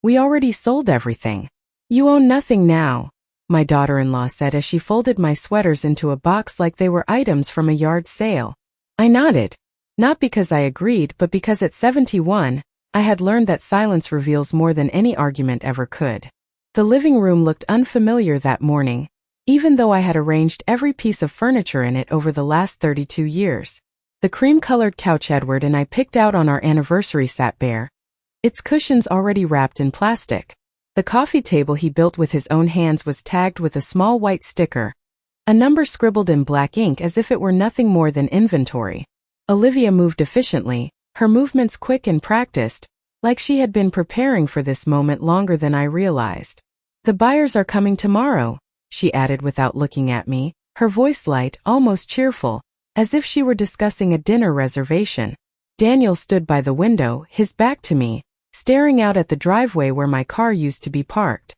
We already sold everything. You own nothing now, my daughter-in-law said as she folded my sweaters into a box like they were items from a yard sale. I nodded. Not because I agreed, but because at 71, I had learned that silence reveals more than any argument ever could. The living room looked unfamiliar that morning, even though I had arranged every piece of furniture in it over the last 32 years. The cream-colored couch Edward and I picked out on our anniversary sat bare, its cushions already wrapped in plastic. The coffee table he built with his own hands was tagged with a small white sticker, a number scribbled in black ink as if it were nothing more than inventory. Olivia moved efficiently, her movements quick and practiced, like she had been preparing for this moment longer than I realized. The buyers are coming tomorrow, she added without looking at me, her voice light, almost cheerful, as if she were discussing a dinner reservation. Daniel stood by the window, his back to me, staring out at the driveway where my car used to be parked.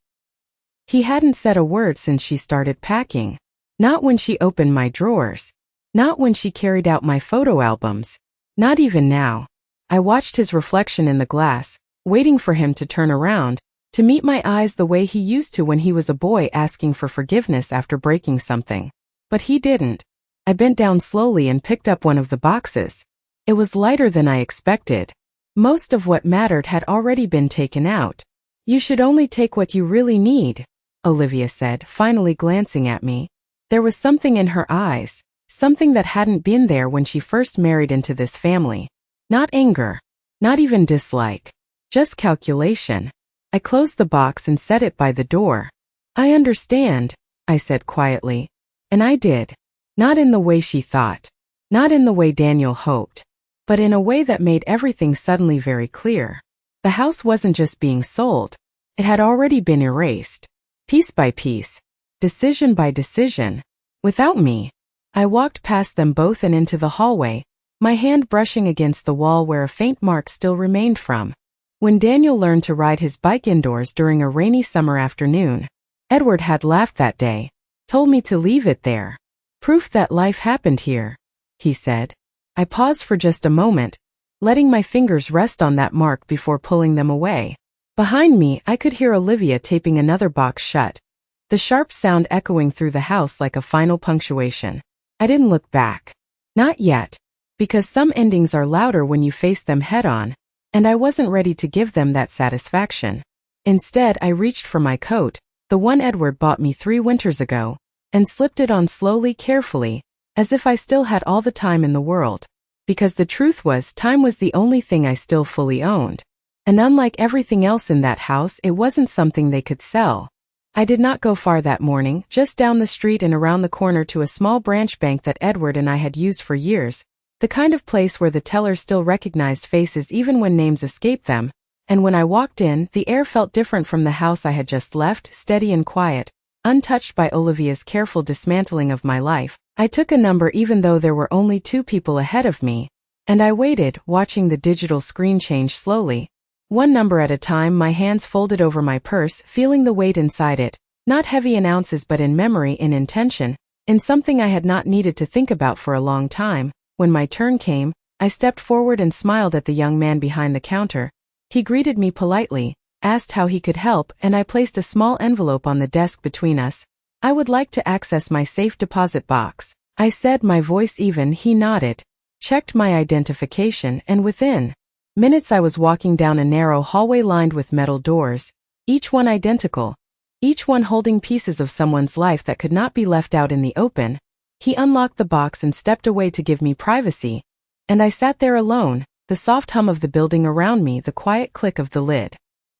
He hadn't said a word since she started packing. Not when she opened my drawers. Not when she carried out my photo albums. Not even now. I watched his reflection in the glass, waiting for him to turn around, to meet my eyes the way he used to when he was a boy asking for forgiveness after breaking something. But he didn't. I bent down slowly and picked up one of the boxes. It was lighter than I expected. Most of what mattered had already been taken out. You should only take what you really need, Olivia said, finally glancing at me. There was something in her eyes, something that hadn't been there when she first married into this family. Not anger, not even dislike, just calculation. I closed the box and set it by the door. I understand, I said quietly. And I did. Not in the way she thought. Not in the way Daniel hoped. But in a way that made everything suddenly very clear. The house wasn't just being sold. It had already been erased. Piece by piece. Decision by decision. Without me. I walked past them both and into the hallway, my hand brushing against the wall where a faint mark still remained from. When Daniel learned to ride his bike indoors during a rainy summer afternoon, Edward had laughed that day, told me to leave it there. Proof that life happened here, he said. I paused for just a moment, letting my fingers rest on that mark before pulling them away. Behind me, I could hear Olivia taping another box shut, the sharp sound echoing through the house like a final punctuation. I didn't look back. Not yet, because some endings are louder when you face them head-on, and I wasn't ready to give them that satisfaction. Instead, I reached for my coat, the one Edward bought me 3 winters ago, and slipped it on slowly, carefully, as if I still had all the time in the world. Because the truth was, time was the only thing I still fully owned. And unlike everything else in that house, it wasn't something they could sell. I did not go far that morning, just down the street and around the corner to a small branch bank that Edward and I had used for years, the kind of place where the teller still recognized faces even when names escaped them, and when I walked in, the air felt different from the house I had just left, steady and quiet, untouched by Olivia's careful dismantling of my life. I took a number even though there were only 2 people ahead of me, and I waited, watching the digital screen change slowly. One number at a time, my hands folded over my purse, feeling the weight inside it, not heavy in ounces but in memory, in intention, in something I had not needed to think about for a long time. When my turn came, I stepped forward and smiled at the young man behind the counter. He greeted me politely, asked how he could help, and I placed a small envelope on the desk between us. I would like to access my safe deposit box, I said, my voice even. He nodded, checked my identification, and within minutes I was walking down a narrow hallway lined with metal doors, each one identical, each one holding pieces of someone's life that could not be left out in the open. He unlocked the box and stepped away to give me privacy, and I sat there alone, the soft hum of the building around me, the quiet click of the lid.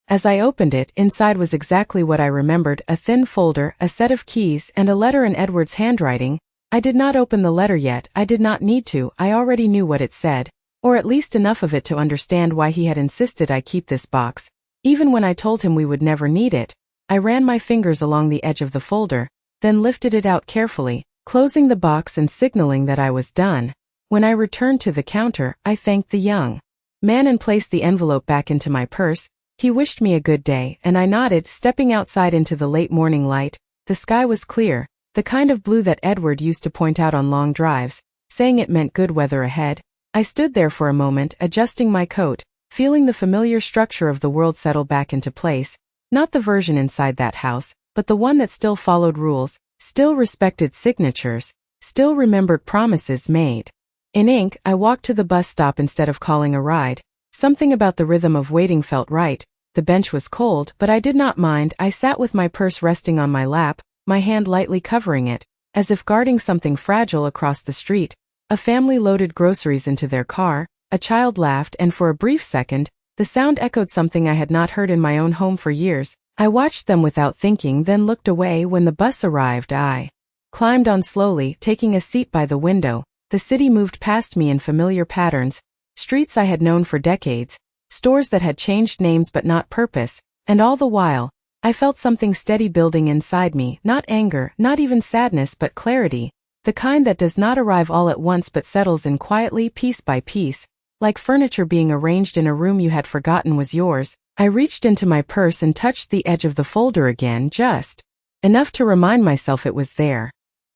As I opened it, inside was exactly what I remembered: a thin folder, a set of keys, and a letter in Edward's handwriting. I did not open the letter yet. I did not need to. I already knew what it said, or at least enough of it to understand why he had insisted I keep this box, even when I told him we would never need it. I ran my fingers along the edge of the folder, then lifted it out carefully, closing the box and signaling that I was done. When I returned to the counter, I thanked the young man and placed the envelope back into my purse. He wished me a good day, and I nodded, stepping outside into the late morning light. The sky was clear, the kind of blue that Edward used to point out on long drives, saying it meant good weather ahead. I stood there for a moment, adjusting my coat, feeling the familiar structure of the world settle back into place, not the version inside that house, but the one that still followed rules, still respected signatures, still remembered promises made. In ink, I walked to the bus stop instead of calling a ride. Something about the rhythm of waiting felt right. The bench was cold, but I did not mind. I sat with my purse resting on my lap, my hand lightly covering it, as if guarding something fragile. Across the street, a family loaded groceries into their car, a child laughed, and for a brief second, the sound echoed something I had not heard in my own home for years. I watched them without thinking, then looked away. When the bus arrived, I climbed on slowly, taking a seat by the window. The city moved past me in familiar patterns, streets I had known for decades, stores that had changed names but not purpose, and all the while, I felt something steady building inside me, not anger, not even sadness, but clarity, the kind that does not arrive all at once but settles in quietly, piece by piece, like furniture being arranged in a room you had forgotten was yours. I reached into my purse and touched the edge of the folder again, just enough to remind myself it was there.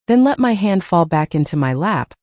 Then let my hand fall back into my lap.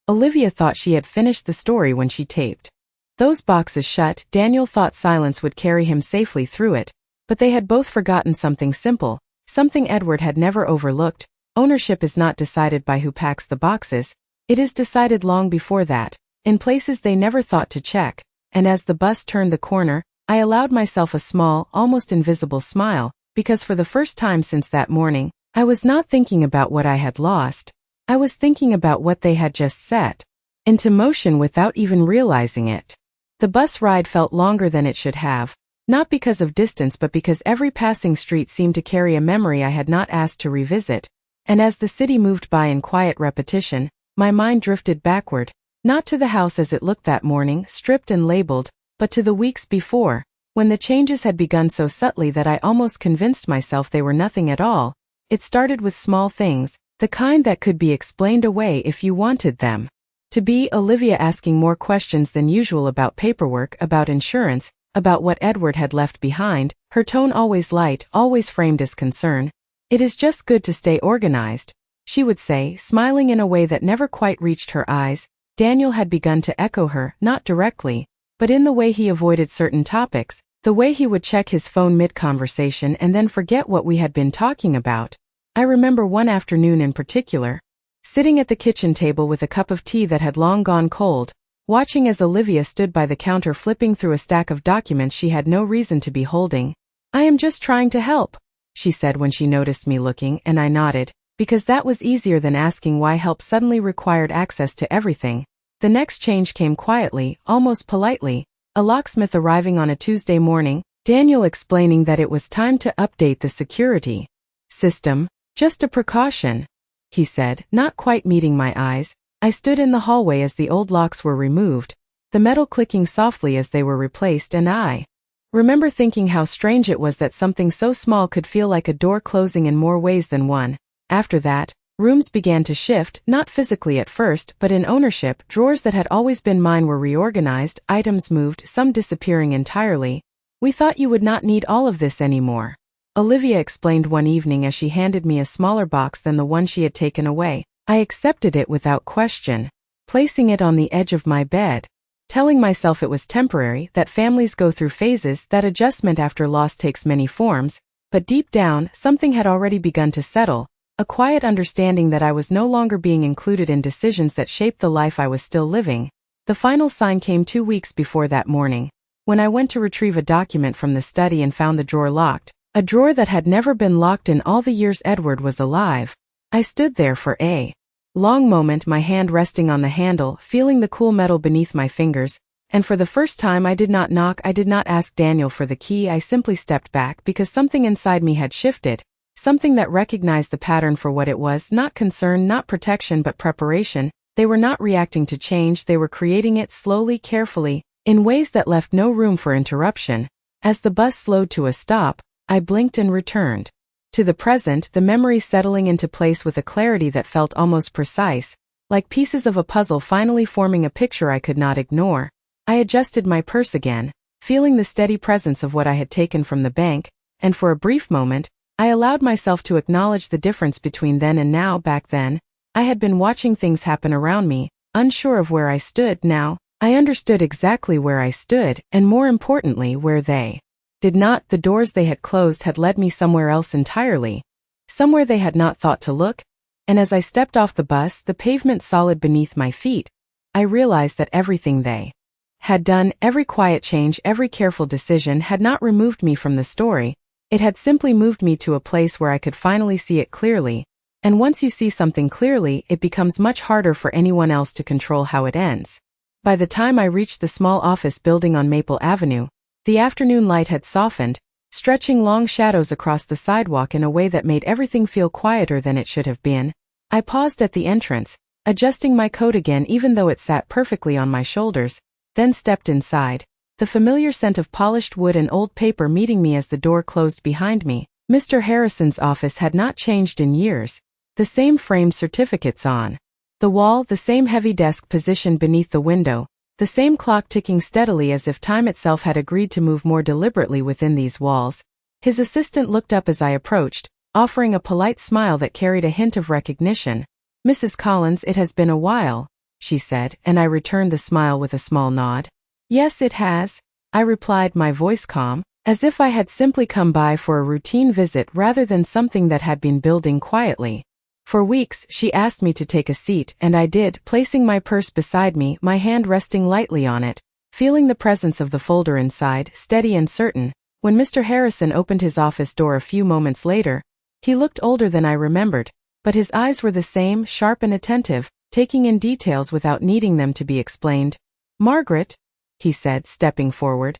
Olivia thought she had finished the story when she taped those boxes shut. Daniel thought silence would carry him safely through it, but they had both forgotten something simple, something Edward had never overlooked. Ownership is not decided by who packs the boxes, it is decided long before that, in places they never thought to check. And as the bus turned the corner, I allowed myself a small, almost invisible smile, because for the first time since that morning, I was not thinking about what I had lost. I was thinking about what they had just set into motion without even realizing it. The bus ride felt longer than it should have, not because of distance but because every passing street seemed to carry a memory I had not asked to revisit. And as the city moved by in quiet repetition, my mind drifted backward, not to the house as it looked that morning, stripped and labeled, but to the weeks before, when the changes had begun so subtly that I almost convinced myself they were nothing at all. It started with small things, the kind that could be explained away if you wanted them to be. Olivia asking more questions than usual about paperwork, about insurance, about what Edward had left behind, her tone always light, always framed as concern. "It is just good to stay organized," she would say, smiling in a way that never quite reached her eyes. Daniel had begun to echo her, not directly, but in the way he avoided certain topics, the way he would check his phone mid-conversation and then forget what we had been talking about. I remember one afternoon in particular, sitting at the kitchen table with a cup of tea that had long gone cold, watching as Olivia stood by the counter flipping through a stack of documents she had no reason to be holding. "I am just trying to help," she said when she noticed me looking, and I nodded, because that was easier than asking why help suddenly required access to everything. The next change came quietly, almost politely, a locksmith arriving on a Tuesday morning, Daniel explaining that it was time to update the security system. "Just a precaution," he said, not quite meeting my eyes. I stood in the hallway as the old locks were removed, the metal clicking softly as they were replaced, and I remember thinking how strange it was that something so small could feel like a door closing in more ways than one. After that, rooms began to shift, not physically at first, but in ownership. Drawers that had always been mine were reorganized, items moved, some disappearing entirely. "We thought you would not need all of this anymore," Olivia explained one evening as she handed me a smaller box than the one she had taken away. I accepted it without question, placing it on the edge of my bed, telling myself it was temporary, that families go through phases, that adjustment after loss takes many forms. But deep down, something had already begun to settle, a quiet understanding that I was no longer being included in decisions that shaped the life I was still living. The final sign came 2 weeks before that morning, when I went to retrieve a document from the study and found the drawer locked. A drawer that had never been locked in all the years Edward was alive. I stood there for a long moment, my hand resting on the handle, feeling the cool metal beneath my fingers, and for the first time I did not knock, I did not ask Daniel for the key, I simply stepped back because something inside me had shifted, something that recognized the pattern for what it was, not concern, not protection, but preparation. They were not reacting to change, they were creating it slowly, carefully, in ways that left no room for interruption. As the bus slowed to a stop, I blinked and returned to the present, the memories settling into place with a clarity that felt almost precise, like pieces of a puzzle finally forming a picture I could not ignore. I adjusted my purse again, feeling the steady presence of what I had taken from the bank, and for a brief moment, I allowed myself to acknowledge the difference between then and now. Back then, I had been watching things happen around me, unsure of where I stood. Now, I understood exactly where I stood, and more importantly, where they did not. The doors they had closed had led me somewhere else entirely, somewhere they had not thought to look, and as I stepped off the bus, the pavement solid beneath my feet, I realized that everything they had done, every quiet change, every careful decision had not removed me from the story, it had simply moved me to a place where I could finally see it clearly, and once you see something clearly, it becomes much harder for anyone else to control how it ends. By the time I reached the small office building on Maple Avenue, the afternoon light had softened, stretching long shadows across the sidewalk in a way that made everything feel quieter than it should have been. I paused at the entrance, adjusting my coat again even though it sat perfectly on my shoulders, then stepped inside, the familiar scent of polished wood and old paper meeting me as the door closed behind me. Mr. Harrison's office had not changed in years, the same framed certificates on the wall, the same heavy desk positioned beneath the window, the same clock ticking steadily as if time itself had agreed to move more deliberately within these walls. His assistant looked up as I approached, offering a polite smile that carried a hint of recognition. "Mrs. Collins, it has been a while," she said, and I returned the smile with a small nod. "Yes, it has," I replied, my voice calm, as if I had simply come by for a routine visit rather than something that had been building quietly. For weeks, she asked me to take a seat, and I did, placing my purse beside me, my hand resting lightly on it, feeling the presence of the folder inside, steady and certain. When Mr. Harrison opened his office door a few moments later, he looked older than I remembered, but his eyes were the same, sharp and attentive, taking in details without needing them to be explained. "Margaret," he said, stepping forward.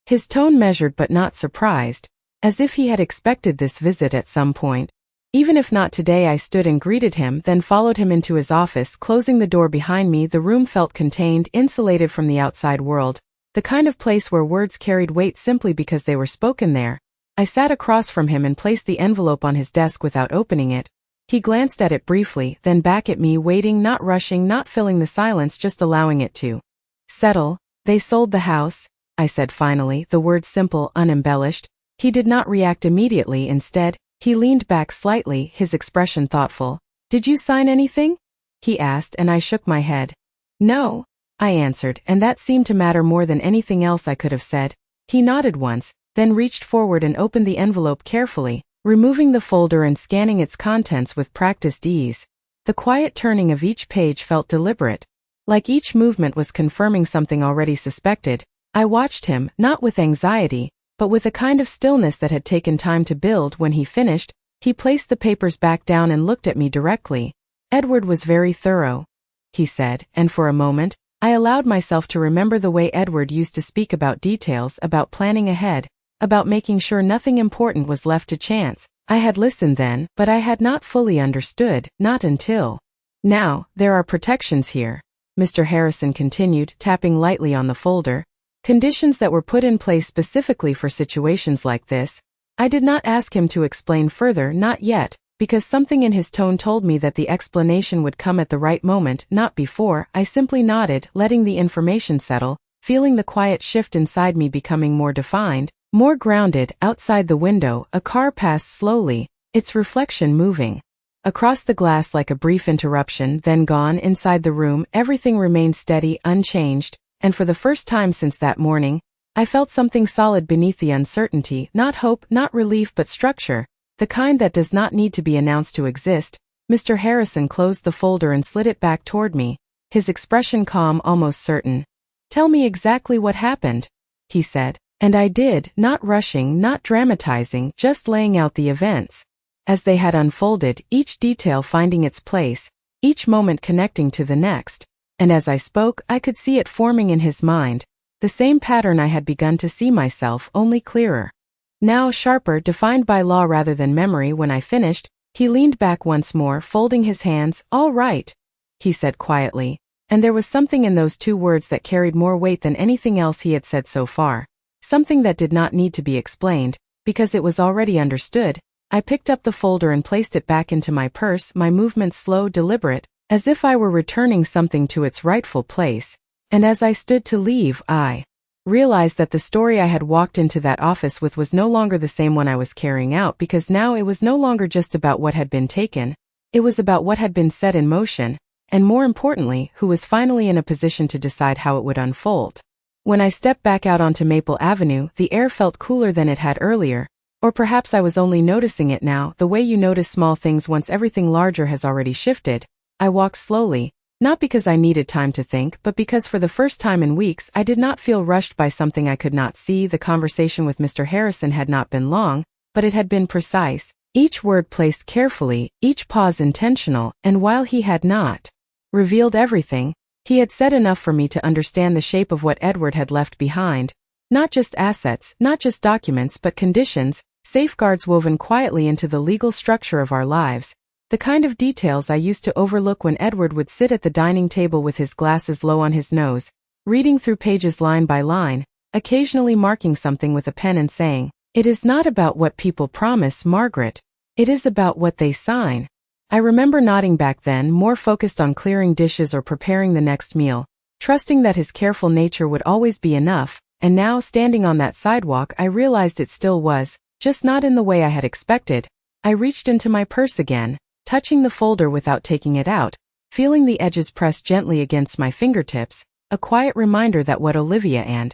His tone measured but not surprised, as if he had expected this visit at some point. Even if not today, I stood and greeted him, then followed him into his office, closing the door behind me. The room felt contained, insulated from the outside world, the kind of place where words carried weight simply because they were spoken there. I sat across from him and placed the envelope on his desk without opening it. He glanced at it briefly, then back at me, waiting, not rushing, not filling the silence, just allowing it to settle. "They sold the house," I said finally, the words simple, unembellished. He did not react immediately. Instead, he leaned back slightly, his expression thoughtful. "Did you sign anything?" he asked, and I shook my head. "No," I answered, and that seemed to matter more than anything else I could have said. He nodded once, then reached forward and opened the envelope carefully, removing the folder and scanning its contents with practiced ease. The quiet turning of each page felt deliberate, like each movement was confirming something already suspected. I watched him, not with anxiety, but with a kind of stillness that had taken time to build. When he finished, he placed the papers back down and looked at me directly. "Edward was very thorough," he said, and for a moment, I allowed myself to remember the way Edward used to speak about details, about planning ahead, about making sure nothing important was left to chance. I had listened then, but I had not fully understood, not until now. "There are protections here," Mr. Harrison continued, tapping lightly on the folder. "Conditions that were put in place specifically for situations like this." I did not ask him to explain further, not yet, because something in his tone told me that the explanation would come at the right moment, not before. I simply nodded, letting the information settle, feeling the quiet shift inside me becoming more defined, more grounded. Outside the window, a car passed slowly, its reflection moving across the glass like a brief interruption, then gone. Inside the room, everything remained steady, unchanged, and for the first time since that morning, I felt something solid beneath the uncertainty, not hope, not relief, but structure, the kind that does not need to be announced to exist. Mr. Harrison closed the folder and slid it back toward me, his expression calm, almost certain. "Tell me exactly what happened," he said, and I did, not rushing, not dramatizing, just laying out the events as they had unfolded, each detail finding its place, each moment connecting to the next. And as I spoke, I could see it forming in his mind, the same pattern I had begun to see myself, only clearer. Now sharper, defined by law rather than memory. When I finished, he leaned back once more, folding his hands. "All right," he said quietly, and there was something in those two words that carried more weight than anything else he had said so far, something that did not need to be explained, because it was already understood. I picked up the folder and placed it back into my purse, my movements slow, deliberate, as if I were returning something to its rightful place. And as I stood to leave, I realized that the story I had walked into that office with was no longer the same one I was carrying out, because now it was no longer just about what had been taken. It was about what had been set in motion, and more importantly, who was finally in a position to decide how it would unfold. When I stepped back out onto Maple Avenue, the air felt cooler than it had earlier, or perhaps I was only noticing it now, the way you notice small things once everything larger has already shifted. I walked slowly, not because I needed time to think, but because for the first time in weeks I did not feel rushed by something I could not see. The conversation with Mr. Harrison had not been long, but it had been precise, each word placed carefully, each pause intentional, and while he had not revealed everything, he had said enough for me to understand the shape of what Edward had left behind. Not just assets, not just documents, but conditions, safeguards woven quietly into the legal structure of our lives. The kind of details I used to overlook when Edward would sit at the dining table with his glasses low on his nose, reading through pages line by line, occasionally marking something with a pen and saying, "It is not about what people promise, Margaret. It is about what they sign." I remember nodding back then, more focused on clearing dishes or preparing the next meal, trusting that his careful nature would always be enough, and now standing on that sidewalk I realized it still was, just not in the way I had expected. I reached into my purse again, touching the folder without taking it out, feeling the edges press gently against my fingertips, a quiet reminder that what Olivia and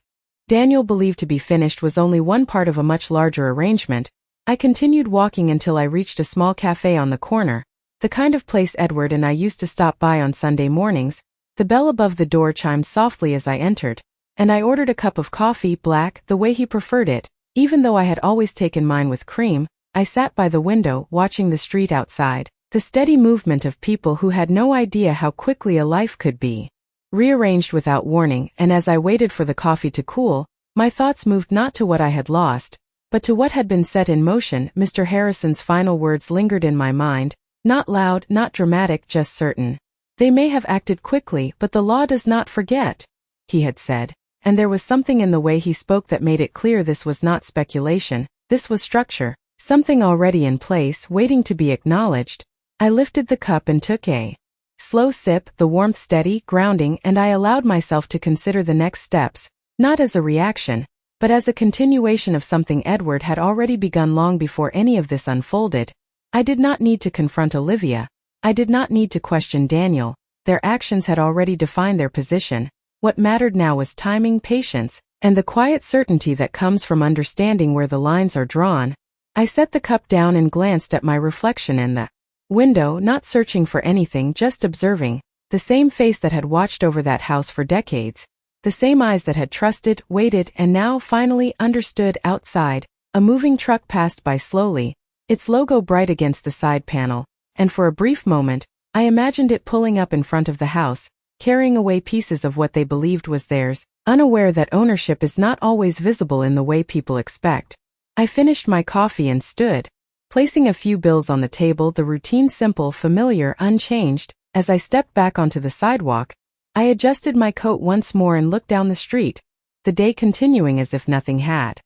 Daniel believed to be finished was only one part of a much larger arrangement. I continued walking until I reached a small cafe on the corner, the kind of place Edward and I used to stop by on Sunday mornings. The bell above the door chimed softly as I entered, and I ordered a cup of coffee, black, the way he preferred it. Even though I had always taken mine with cream, I sat by the window, watching the street outside, the steady movement of people who had no idea how quickly a life could be rearranged without warning. And as I waited for the coffee to cool, my thoughts moved not to what I had lost, but to what had been set in motion. Mr. Harrison's final words lingered in my mind, not loud, not dramatic, just certain. "They may have acted quickly, but the law does not forget," he had said, and there was something in the way he spoke that made it clear this was not speculation, this was structure, something already in place, waiting to be acknowledged. I lifted the cup and took a slow sip, the warmth steady, grounding, and I allowed myself to consider the next steps, not as a reaction, but as a continuation of something Edward had already begun long before any of this unfolded. I did not need to confront Olivia. I did not need to question Daniel. Their actions had already defined their position. What mattered now was timing, patience, and the quiet certainty that comes from understanding where the lines are drawn. I set the cup down and glanced at my reflection in the window, not searching for anything, just observing. The same face that had watched over that house for decades. The same eyes that had trusted, waited, and now finally understood. Outside, a moving truck passed by slowly, its logo bright against the side panel, and for a brief moment, I imagined it pulling up in front of the house, carrying away pieces of what they believed was theirs, unaware that ownership is not always visible in the way people expect. I finished my coffee and stood, placing a few bills on the table, the routine simple, familiar, unchanged. As I stepped back onto the sidewalk, I adjusted my coat once more and looked down the street, the day continuing as if nothing had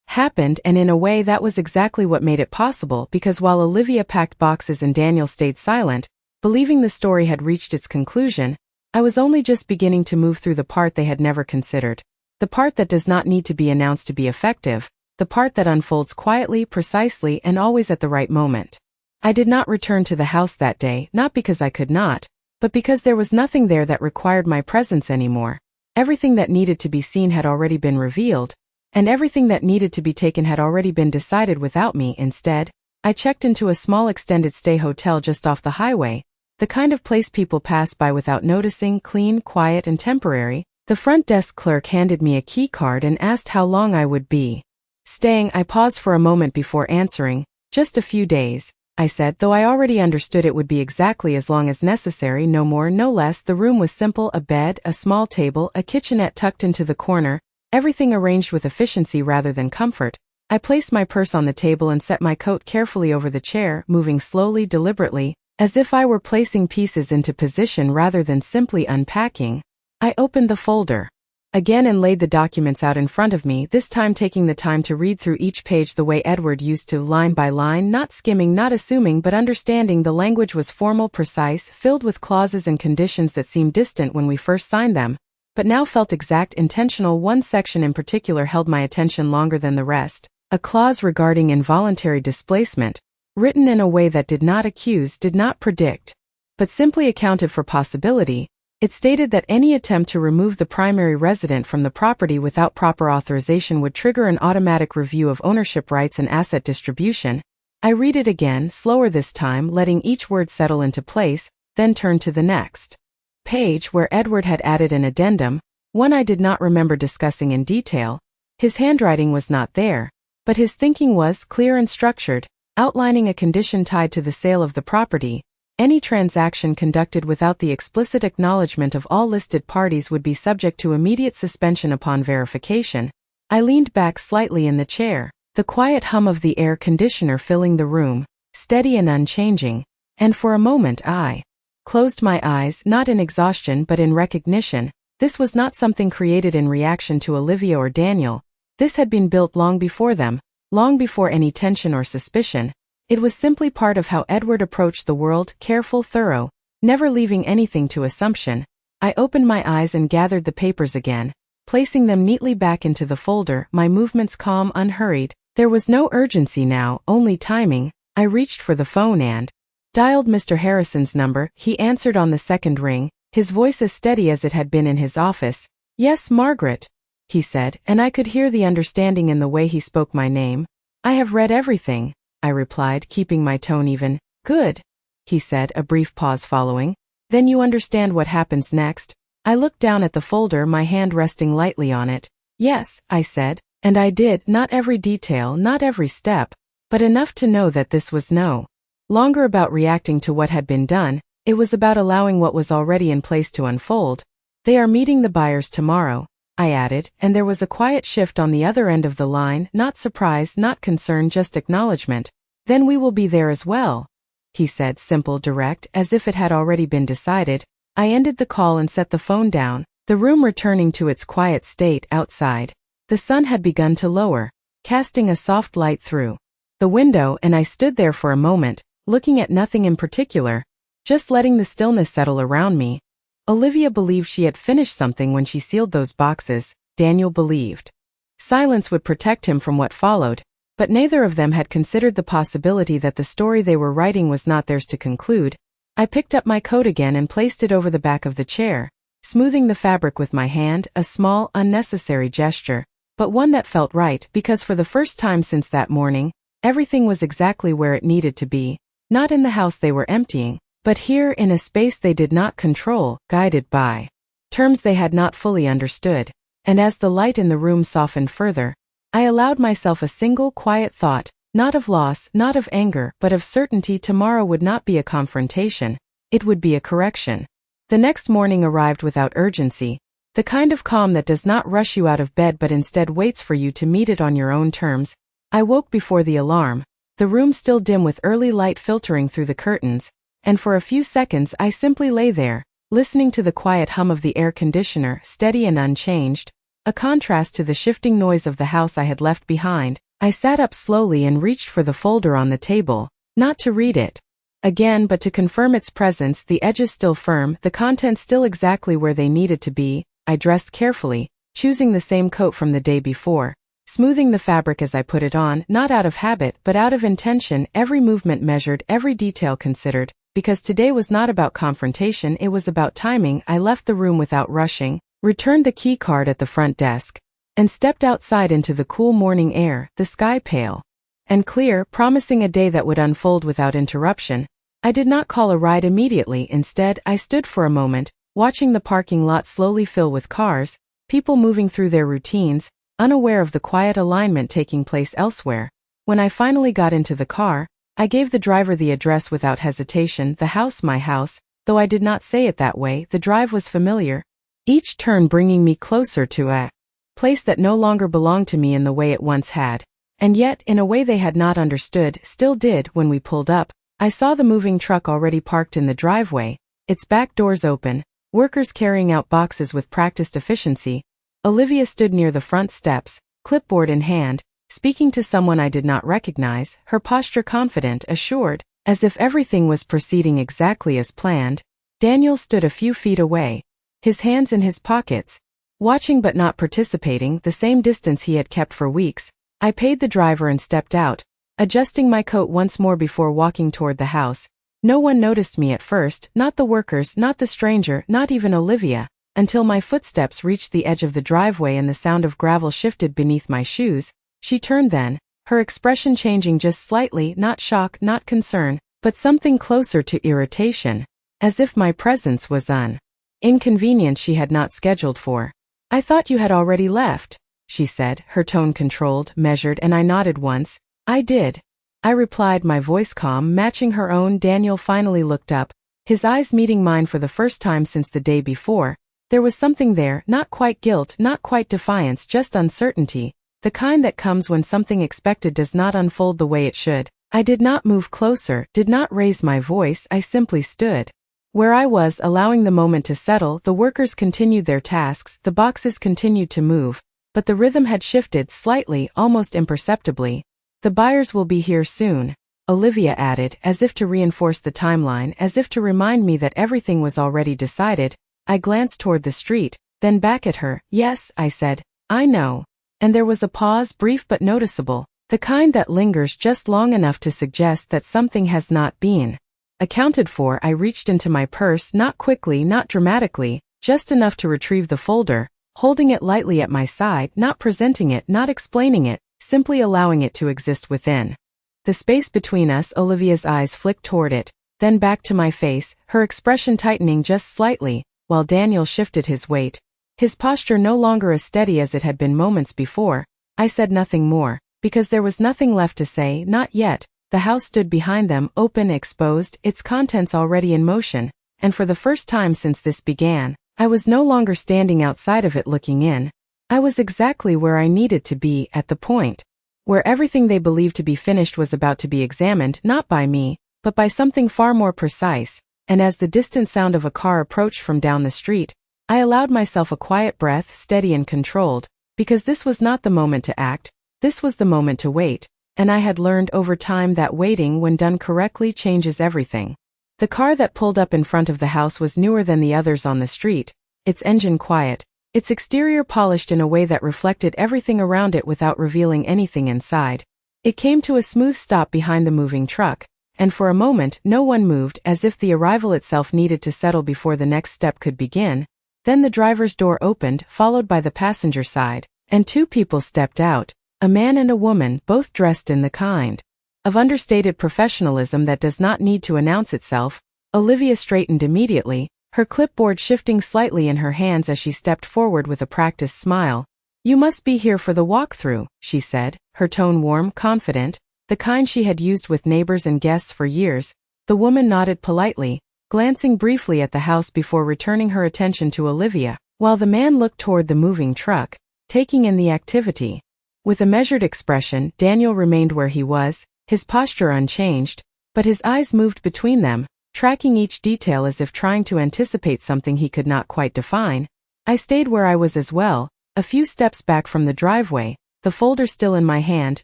happened, and in a way that was exactly what made it possible, because while Olivia packed boxes and Daniel stayed silent, believing the story had reached its conclusion, I was only just beginning to move through the part they had never considered, the part that does not need to be announced to be effective, the part that unfolds quietly, precisely, and always at the right moment. I did not return to the house that day, not because I could not, but because there was nothing there that required my presence anymore. Everything that needed to be seen had already been revealed, and everything that needed to be taken had already been decided without me. Instead, I checked into a small extended stay hotel just off the highway, the kind of place people pass by without noticing, clean, quiet, and temporary. The front desk clerk handed me a key card and asked how long I would be staying. I paused for a moment before answering. "Just a few days," I said, though I already understood it would be exactly as long as necessary, no more, no less. The room was simple, a bed, a small table, a kitchenette tucked into the corner, everything arranged with efficiency rather than comfort. I placed my purse on the table and set my coat carefully over the chair, moving slowly, deliberately, as if I were placing pieces into position rather than simply unpacking. I opened the folder again and laid the documents out in front of me, this time taking the time to read through each page the way Edward used to, line by line, not skimming, not assuming, but understanding. The language was formal, precise, filled with clauses and conditions that seemed distant when we first signed them, but now felt exact, intentional. One section in particular held my attention longer than the rest, a clause regarding involuntary displacement, written in a way that did not accuse, did not predict, but simply accounted for possibility. It stated that any attempt to remove the primary resident from the property without proper authorization would trigger an automatic review of ownership rights and asset distribution. I read it again, slower this time, letting each word settle into place, then turned to the next page where Edward had added an addendum, one I did not remember discussing in detail. His handwriting was not there, but his thinking was clear and structured, outlining a condition tied to the sale of the property. Any transaction conducted without the explicit acknowledgement of all listed parties would be subject to immediate suspension upon verification. I leaned back slightly in the chair, the quiet hum of the air conditioner filling the room, steady and unchanging, and for a moment I closed my eyes, not in exhaustion but in recognition. This was not something created in reaction to Olivia or Daniel. This had been built long before them, long before any tension or suspicion. It was simply part of how Edward approached the world, careful, thorough, never leaving anything to assumption. I opened my eyes and gathered the papers again, placing them neatly back into the folder, my movements calm, unhurried. There was no urgency now, only timing. I reached for the phone and dialed Mr. Harrison's number. He answered on the second ring, his voice as steady as it had been in his office. "Yes, Margaret," he said, and I could hear the understanding in the way he spoke my name. "I have read everything," I replied, keeping my tone even. "Good," he said, a brief pause following. "Then you understand what happens next?" I looked down at the folder, my hand resting lightly on it. "Yes," I said, and I did, not every detail, not every step, but enough to know that this was no longer about reacting to what had been done. It was about allowing what was already in place to unfold. "They are meeting the buyers tomorrow," I added, and there was a quiet shift on the other end of the line, not surprise, not concern, just acknowledgement. "Then we will be there as well," he said, simple, direct, as if it had already been decided. I ended the call and set the phone down, the room returning to its quiet state. Outside, the sun had begun to lower, casting a soft light through the window, and I stood there for a moment, looking at nothing in particular, just letting the stillness settle around me. Olivia believed she had finished something when she sealed those boxes. Daniel believed silence would protect him from what followed, but neither of them had considered the possibility that the story they were writing was not theirs to conclude. I picked up my coat again and placed it over the back of the chair, smoothing the fabric with my hand, a small, unnecessary gesture, but one that felt right, because for the first time since that morning, everything was exactly where it needed to be, not in the house they were emptying, but here in a space they did not control, guided by terms they had not fully understood. And as the light in the room softened further, I allowed myself a single quiet thought, not of loss, not of anger, but of certainty. Tomorrow would not be a confrontation, it would be a correction. The next morning arrived without urgency, the kind of calm that does not rush you out of bed but instead waits for you to meet it on your own terms. I woke before the alarm, the room still dim with early light filtering through the curtains, and for a few seconds I simply lay there, listening to the quiet hum of the air conditioner, steady and unchanged, a contrast to the shifting noise of the house I had left behind. I sat up slowly and reached for the folder on the table, not to read it again but to confirm its presence, the edges still firm, the contents still exactly where they needed to be. I dressed carefully, choosing the same coat from the day before, smoothing the fabric as I put it on, not out of habit but out of intention, every movement measured, every detail considered. Because today was not about confrontation, it was about timing. I left the room without rushing, returned the key card at the front desk, and stepped outside into the cool morning air, the sky pale and clear, promising a day that would unfold without interruption. I did not call a ride immediately. Instead, I stood for a moment, watching the parking lot slowly fill with cars, people moving through their routines, unaware of the quiet alignment taking place elsewhere. When I finally got into the car, I gave the driver the address without hesitation, the house, my house, though I did not say it that way. The drive was familiar, each turn bringing me closer to a place that no longer belonged to me in the way it once had, and yet in a way they had not understood, still did. When we pulled up, I saw the moving truck already parked in the driveway, its back doors open, workers carrying out boxes with practiced efficiency. Olivia stood near the front steps, clipboard in hand, speaking to someone I did not recognize, her posture confident, assured, as if everything was proceeding exactly as planned. Daniel stood a few feet away, his hands in his pockets, watching but not participating, the same distance he had kept for weeks. I paid the driver and stepped out, adjusting my coat once more before walking toward the house. No one noticed me at first, not the workers, not the stranger, not even Olivia, until my footsteps reached the edge of the driveway and the sound of gravel shifted beneath my shoes. She turned then, her expression changing just slightly, not shock, not concern, but something closer to irritation, as if my presence was an inconvenience she had not scheduled for. "I thought you had already left," she said, her tone controlled, measured, and I nodded once. "I did," I replied, my voice calm, matching her own. Daniel finally looked up, his eyes meeting mine for the first time since the day before. There was something there, not quite guilt, not quite defiance, just uncertainty, the kind that comes when something expected does not unfold the way it should. I did not move closer, did not raise my voice, I simply stood where I was, allowing the moment to settle. The workers continued their tasks, the boxes continued to move, but the rhythm had shifted slightly, almost imperceptibly. "The buyers will be here soon," Olivia added, as if to reinforce the timeline, as if to remind me that everything was already decided. I glanced toward the street, then back at her. "Yes," I said, "I know." And there was a pause, brief but noticeable, the kind that lingers just long enough to suggest that something has not been accounted for. I reached into my purse, not quickly, not dramatically, just enough to retrieve the folder, holding it lightly at my side, not presenting it, not explaining it, simply allowing it to exist within the space between us. Olivia's eyes flicked toward it, then back to my face, her expression tightening just slightly, while Daniel shifted his weight, his posture no longer as steady as it had been moments before. I said nothing more, because there was nothing left to say, not yet. The house stood behind them, open, exposed, its contents already in motion, and for the first time since this began, I was no longer standing outside of it looking in. I was exactly where I needed to be, at the point where everything they believed to be finished was about to be examined, not by me, but by something far more precise. And as the distant sound of a car approached from down the street, I allowed myself a quiet breath, steady and controlled, because this was not the moment to act, this was the moment to wait, and I had learned over time that waiting, when done correctly, changes everything. The car that pulled up in front of the house was newer than the others on the street, its engine quiet, its exterior polished in a way that reflected everything around it without revealing anything inside. It came to a smooth stop behind the moving truck, and for a moment no one moved, as if the arrival itself needed to settle before the next step could begin. Then the driver's door opened, followed by the passenger side, and two people stepped out, a man and a woman, both dressed in the kind of understated professionalism that does not need to announce itself. Olivia straightened immediately, her clipboard shifting slightly in her hands as she stepped forward with a practiced smile. "You must be here for the walkthrough," she said, her tone warm, confident, the kind she had used with neighbors and guests for years. The woman nodded politely, glancing briefly at the house before returning her attention to Olivia, while the man looked toward the moving truck, taking in the activity. With a measured expression, Daniel remained where he was, his posture unchanged, but his eyes moved between them, tracking each detail as if trying to anticipate something he could not quite define. I stayed where I was as well, a few steps back from the driveway, the folder still in my hand,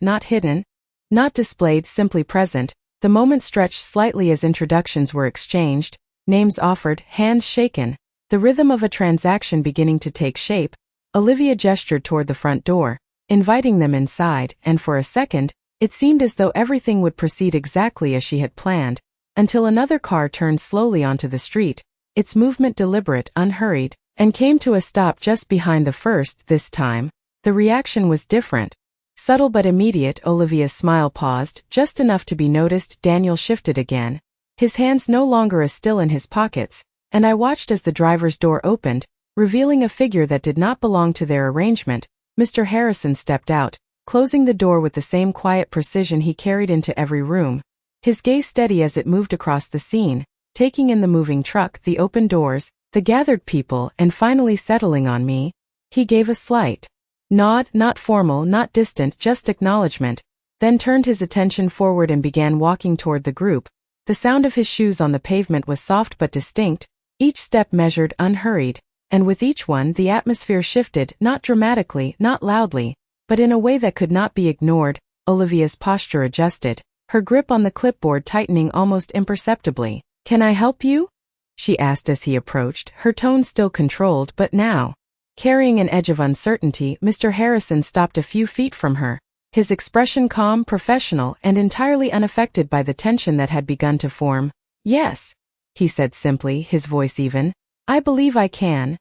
not hidden, not displayed, simply present. The moment stretched slightly as introductions were exchanged, names offered, hands shaken, the rhythm of a transaction beginning to take shape. Olivia gestured toward the front door, inviting them inside, and for a second, it seemed as though everything would proceed exactly as she had planned, until another car turned slowly onto the street, its movement deliberate, unhurried, and came to a stop just behind the first. This time, the reaction was different. Subtle but immediate. Olivia's smile paused, just enough to be noticed. Daniel shifted again, his hands no longer as still in his pockets, and I watched as the driver's door opened, revealing a figure that did not belong to their arrangement. Mr. Harrison stepped out, closing the door with the same quiet precision he carried into every room, his gaze steady as it moved across the scene, taking in the moving truck, the open doors, the gathered people, and finally settling on me. He gave a slight nod, not formal, not distant, just acknowledgement, then turned his attention forward and began walking toward the group. The sound of his shoes on the pavement was soft but distinct, each step measured, unhurried, and with each one the atmosphere shifted, not dramatically, not loudly, but in a way that could not be ignored. Olivia's posture adjusted, her grip on the clipboard tightening almost imperceptibly. "Can I help you?" she asked as he approached, her tone still controlled but now carrying an edge of uncertainty. Mr. Harrison stopped a few feet from her, his expression calm, professional, and entirely unaffected by the tension that had begun to form. Yes, he said simply, his voice even. I believe I can.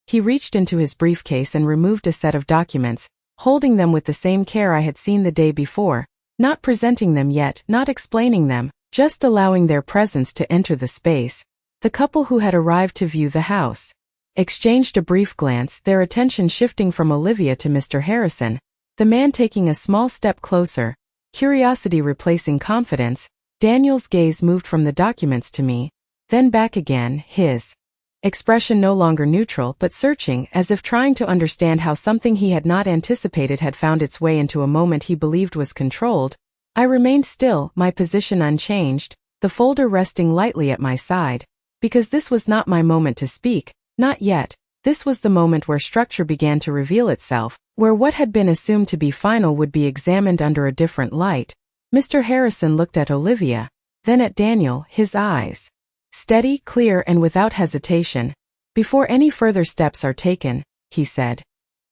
He reached into his briefcase and removed a set of documents, holding them with the same care I had seen the day before, not presenting them yet, not explaining them, just allowing their presence to enter the space. The couple who had arrived to view the house exchanged a brief glance, their attention shifting from Olivia to Mr. Harrison, the man taking a small step closer, curiosity replacing confidence. Daniel's gaze moved from the documents to me, then back again, his expression no longer neutral but searching, as if trying to understand how something he had not anticipated had found its way into a moment he believed was controlled. I remained still, my position unchanged, the folder resting lightly at my side, because this was not my moment to speak, not yet. This was the moment where structure began to reveal itself, where what had been assumed to be final would be examined under a different light. Mr. Harrison looked at Olivia, then at Daniel, his eyes steady, clear, and without hesitation. Before any further steps are taken, he said,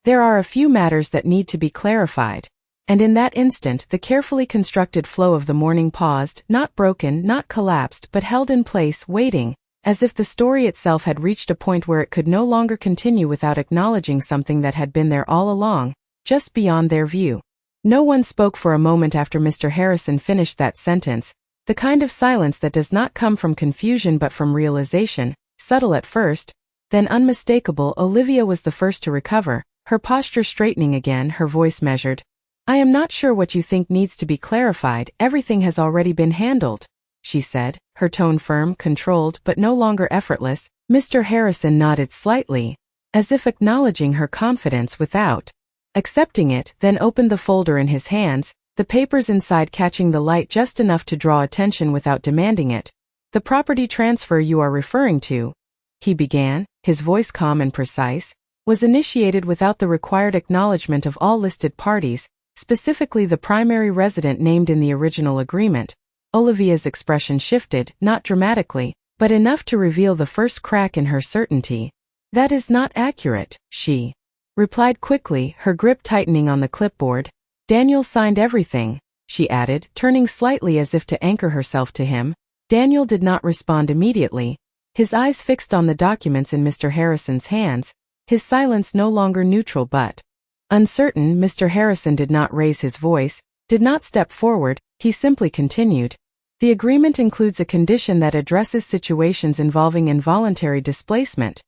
there are a few matters that need to be clarified. And in that instant the carefully constructed flow of the morning paused, not broken, not collapsed, but held in place, waiting, as if the story itself had reached a point where it could no longer continue without acknowledging something that had been there all along, just beyond their view. No one spoke for a moment after Mr. Harrison finished that sentence, the kind of silence that does not come from confusion but from realization, subtle at first, then unmistakable. Olivia was the first to recover, her posture straightening again, her voice measured. I am not sure what you think needs to be clarified, everything has already been handled, she said, her tone firm, controlled, but no longer effortless. Mr. Harrison nodded slightly, as if acknowledging her confidence without accepting it, then opened the folder in his hands, the papers inside catching the light just enough to draw attention without demanding it. The property transfer you are referring to, he began, his voice calm and precise, was initiated without the required acknowledgement of all listed parties, specifically the primary resident named in the original agreement. Olivia's expression shifted, not dramatically, but enough to reveal the first crack in her certainty. That is not accurate, she replied quickly, her grip tightening on the clipboard. Daniel signed everything, she added, turning slightly as if to anchor herself to him. Daniel did not respond immediately, his eyes fixed on the documents in Mr. Harrison's hands, his silence no longer neutral but uncertain. Mr. Harrison did not raise his voice, did not step forward, he simply continued. The agreement includes a condition that addresses situations involving involuntary displacement,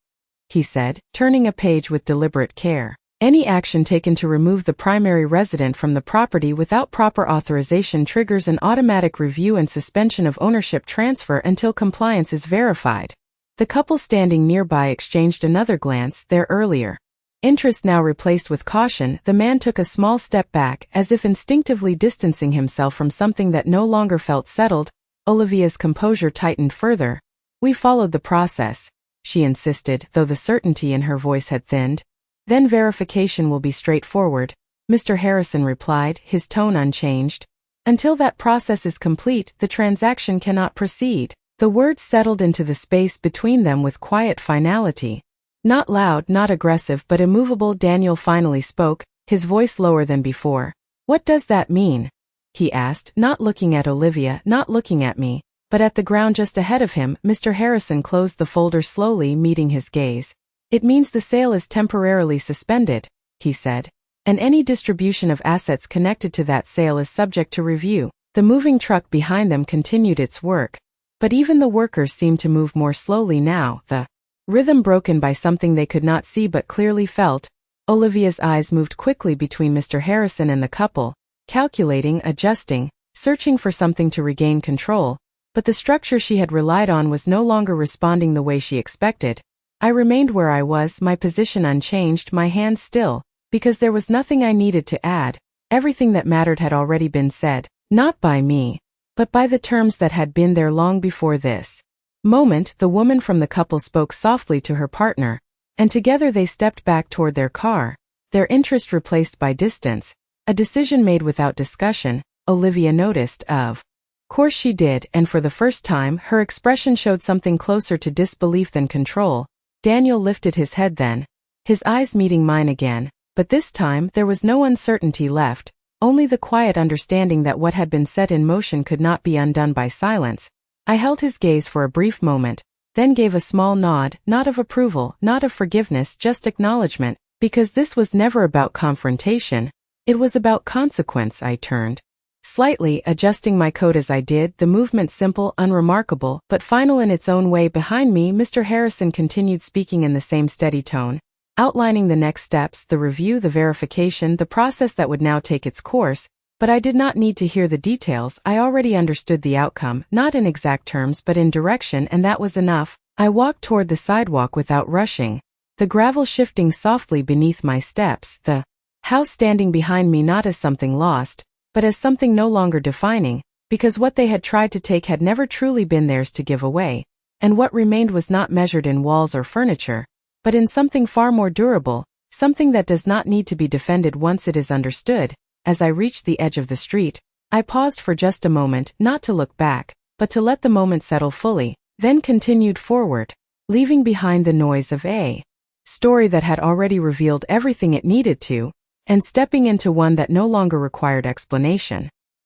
he said, turning a page with deliberate care. Any action taken to remove the primary resident from the property without proper authorization triggers an automatic review and suspension of ownership transfer until compliance is verified. The couple standing nearby exchanged another glance, their earlier interest now replaced with caution. The man took a small step back, as if instinctively distancing himself from something that no longer felt settled. Olivia's composure tightened further. We followed the process, she insisted, though the certainty in her voice had thinned. Then verification will be straightforward, Mr. Harrison replied, his tone unchanged. Until that process is complete, the transaction cannot proceed. The words settled into the space between them with quiet finality. Not loud, not aggressive, but immovable. Daniel finally spoke, his voice lower than before. What does that mean? He asked, not looking at Olivia, not looking at me, but at the ground just ahead of him. Mr. Harrison closed the folder slowly, meeting his gaze. It means the sale is temporarily suspended, he said, and any distribution of assets connected to that sale is subject to review. The moving truck behind them continued its work, but even the workers seemed to move more slowly now, the rhythm broken by something they could not see but clearly felt. Olivia's eyes moved quickly between Mr. Harrison and the couple, calculating, adjusting, searching for something to regain control, but the structure she had relied on was no longer responding the way she expected. I remained where I was, my position unchanged, my hands still, because there was nothing I needed to add. Everything that mattered had already been said, not by me, but by the terms that had been there long before this moment. The woman from the couple spoke softly to her partner, and together they stepped back toward their car, their interest replaced by distance, a decision made without discussion. Olivia noticed, of course she did, and for the first time her expression showed something closer to disbelief than control. Daniel lifted his head then, his eyes meeting mine again, but this time there was no uncertainty left, only the quiet understanding that what had been set in motion could not be undone by silence. I held his gaze for a brief moment, then gave a small nod, not of approval, not of forgiveness, just acknowledgement, because this was never about confrontation. It was about consequence. I turned, slightly adjusting my coat as I did, the movement simple, unremarkable, but final in its own way. Behind me, Mr. Harrison continued speaking in the same steady tone, outlining the next steps, the review, the verification, the process that would now take its course. But I did not need to hear the details. I already understood the outcome, not in exact terms but in direction, and that was enough. I walked toward the sidewalk without rushing, the gravel shifting softly beneath my steps, the house standing behind me not as something lost, but as something no longer defining, because what they had tried to take had never truly been theirs to give away, and what remained was not measured in walls or furniture, but in something far more durable, something that does not need to be defended once it is understood. As I reached the edge of the street, I paused for just a moment, not to look back, but to let the moment settle fully, then continued forward, leaving behind the noise of a story that had already revealed everything it needed to, and stepping into one that no longer required explanation.